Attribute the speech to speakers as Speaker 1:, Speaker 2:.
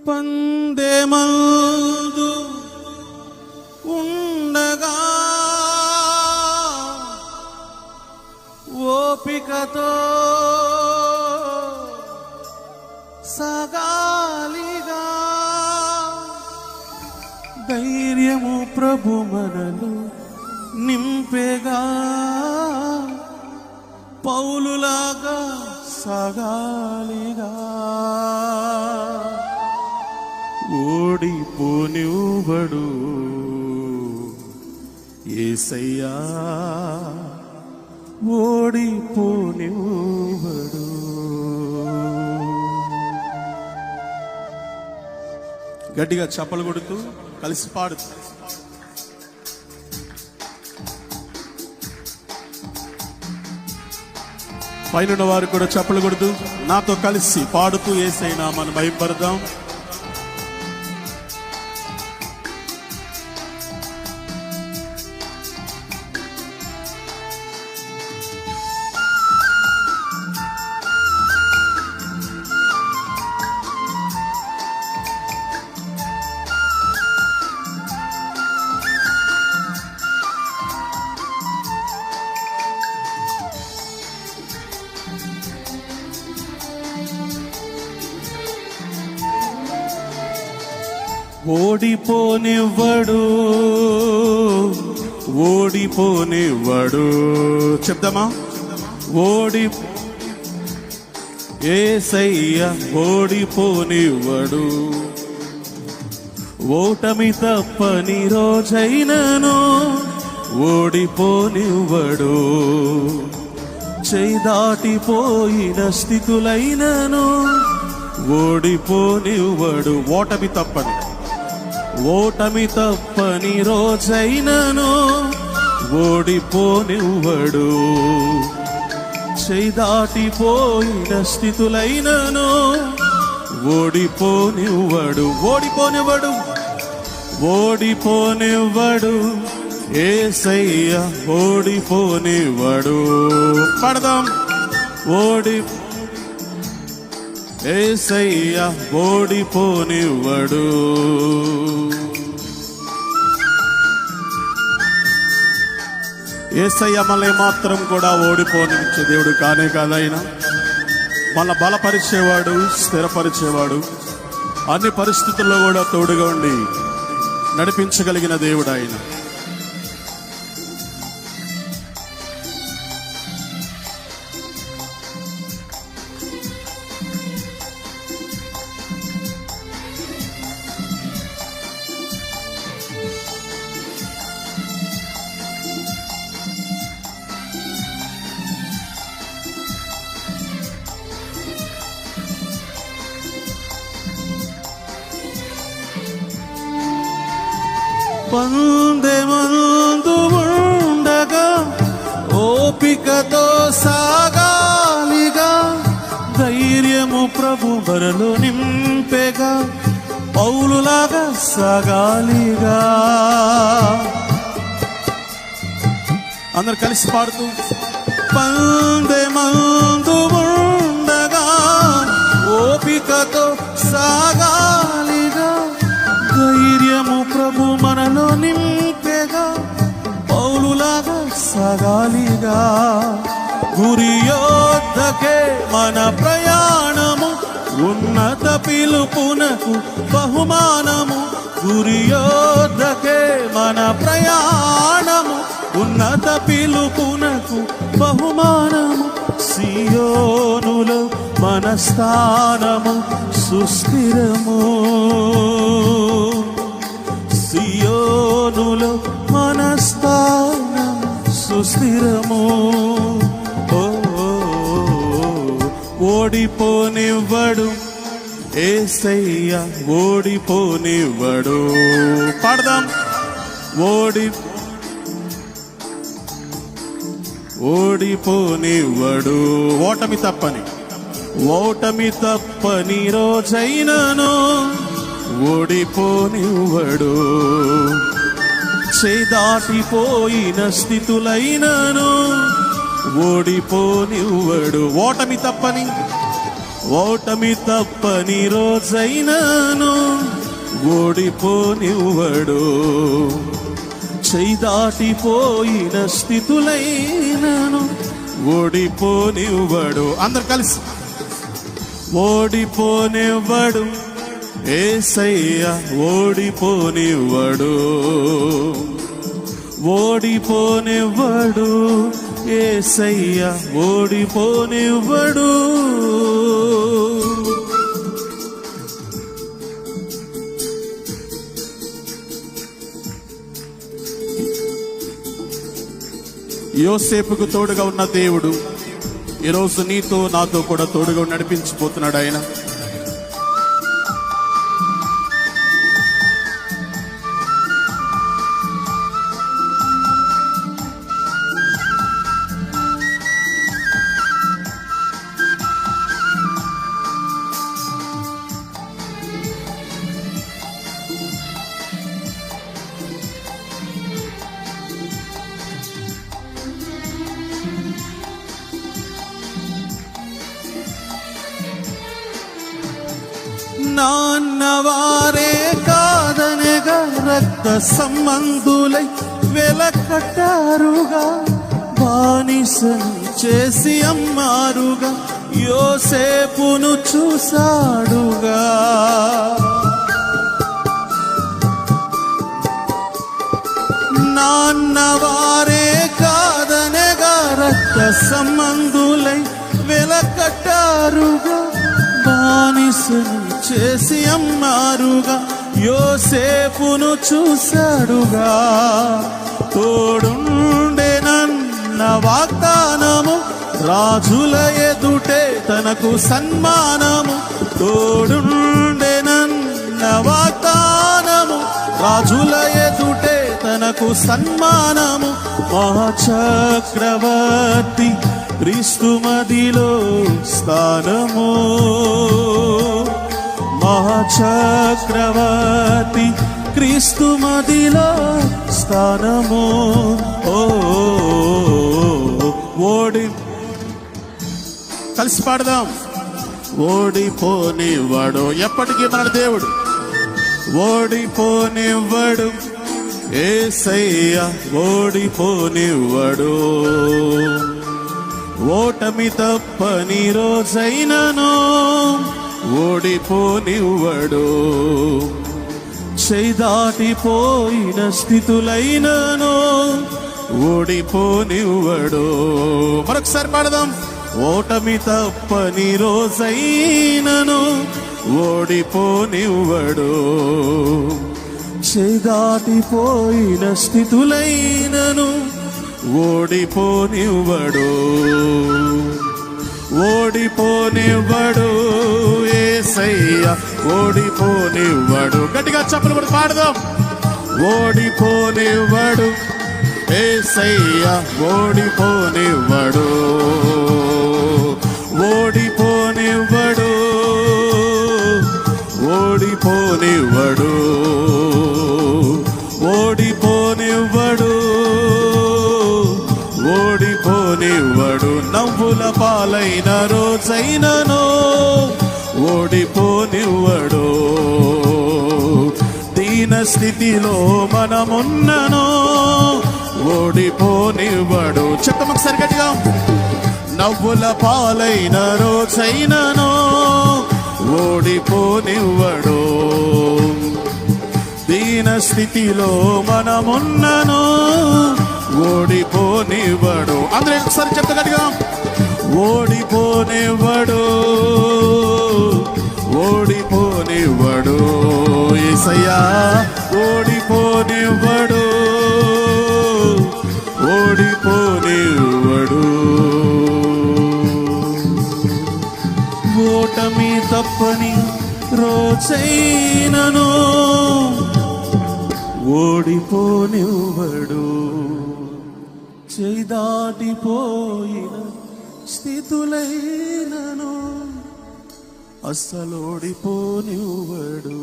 Speaker 1: పందెమందు ఉండగా ఓపికతో సాగాలిగా ధైర్యము ప్రభు మనలో నింపేగా పౌలులాగా సాగాలిగా ఓడిపోనివ్వడు యేసయ్యా ఓడిపోనివ్వడు. గట్టిగా చప్పలు కొడుతూ కలిసి పాడుతూ పైన వారు కూడా చప్పలు కొడుతూ నాతో కలిసి పాడుతూ యేసయ్య నామమును మహిమపడదాం. ఓడిపోనివ్వడు ఓడిపోనివ్వడు చెప్దామా? యేసయ్య ఓడిపోనివ్వడు. ఓటమి తప్పని రోజైనను ఓడిపోనివ్వడు. చేయి దాటిపోయిన స్థితులైనను ఓడిపోనివ్వడు. ఓటమి తప్పని రోజైనను ఓడిపోనివ్వడు. చేయి దాటిపోయిన స్థితులైనను ఓడిపోనివ్వడు. ఓడిపోనివ్వడు యేసయ్య ఓడిపోనివ్వడు. పడదాం. యేసయ్య ఓడిపోనివ్వడు. యేసయ్య మనల్ని మాత్రం కూడా ఓడిపోనిచ్చే దేవుడు కానే కాదైనా మన బలపరిచేవాడు, స్థిరపరిచేవాడు, అన్ని పరిస్థితుల్లో కూడా తోడుగా ఉండి నడిపించగలిగిన దేవుడు ఆయన. పందెమందు ఉండగా ఓపికతో సాగాలిగా ధైర్యము ప్రభు మనలో నింపేగా పౌలులాగా సాగాలిగా. అందరు కలిసి పాడుతూ పందెమందు ఉండగా ఓపికతో సాగాలిగా ధైర్యము ప్రభు మనలో నింపేగా పౌలులాగా సాగాలిగా. గురి యొద్దకే మన ప్రయాణము ఉన్నత పిలుపునకు బహుమానము. గురి యొద్దకే మన ప్రయాణము ఉన్నత పిలుపునకు బహుమానము. సియోనులో మన స్థానము సుస్థిరము. సియోనులో మన స్థానం సుస్థిరము. ఓడిపోనివ్వడు యేసయ్య ఓడిపోనివ్వడు. పాడదాం. ఓడిపోనివ్వడు. ఓటమి తప్పని రోజైనను ఓడిపోనివ్వడు. చేయి దాటిపోయిన స్థితులైనను ఓడిపోనివ్వడు. ఓటమి ఓటమి తప్పని రోజైనాను ఓడిపోనివ్వడు. చెయ్యి దాటిపోయిన స్థితులైనాను ఓడిపోనివ్వడు. అందరు కలిసి ఓడిపోనివ్వడు యేసయ్య, ఓడిపోనివ్వడు. ఓడిపోనివ్వడు యేసయ్య, ఓడిపోనివ్వడు. యోసేపుకు తోడుగా ఉన్న దేవుడు ఈరోజు నీతో నాతో కూడా తోడుగా నడిపించిపోతున్నాడు. ఆయన నాన్నవారే కాదనగా రక్త సంబంధులై వెలకట్టారుగా, బానిసను చేసి అమ్మారుగా, యోసేపును చూశాడుగా. నాన్నవారే కాదనగా రక్త సంబంధులై వెలకట్టారుగా, బానిసను చేసి అమ్మారుగా, యోసేపును చూశాడుగా. తోడుండెనన్న వాగ్దానము రాజుల ఎదుటే తనకు సన్మానము. తోడుండెనన్న వాగ్దానము రాజుల ఎదుటే తనకు సన్మానము. మహాచక్రవర్తి క్రీస్తు మదిలో స్థానము. మహాచక్రవర్తి క్రీస్తు మదిలో స్థానము. ఓడి కలిసి పాడదాం. ఓడిపోనివ్వడు ఎప్పటికీ మన దేవుడు, ఓడిపోనివ్వడు యేసయ్య, ఓడిపోనివ్వడు. ఓటమి తప్పని రోజైనను ఓడిపోనివ్వడు. చెయ్యి దాటిపోయిన స్థితులైనను ఓడిపోనివ్వడు. మరొకసారి పాడదాం. ఓటమి తప్పని రోజైనను ఓడిపోనివ్వడు. చెయ్యి దాటిపోయిన స్థితులైనను ఓడిపోనివ్వడు. ఓడిపోనివ్వడు యేసయ్య, ఓడిపోనివ్వడు. గట్టిగా చప్పలు కూడా పాడదాం. ఓడిపోనివ్వడు యేసయ్య, ఓడిపోనివ్వడు. ఓడిపోనివ్వడు, ఓడిపోనివ్వడు, ఓడిపోనివ్వడు, ఓడిపోనివ్వడు. నవ్వుల పాలైన రోజైనను ఓడిపోనివ్వడు. దీన స్థితిలో మనమున్నను ఓడిపోనివ్వడు. చెప్తాం ఒకసారి గట్టిగా. నవ్వుల పాలైన రోజైనను ఓడిపోనివ్వడు. దీన స్థితిలో మనమున్నను ఓడిపోనివ్వడు. అందరూ ఒకసారి చెప్తా గట్టిగా. ఓడిపోనివ్వడు, ఓడిపోనివ్వడు యేసయ్యా, ఓడిపోనివ్వడు, ఓడిపోనివ్వడు. ఓటమి తప్పని రోజైనను ఓడిపోనివ్వడు. చెయ్యి దాటిపోయిన స్థితులైనను అస్సలు ఓడిపోనివ్వడు.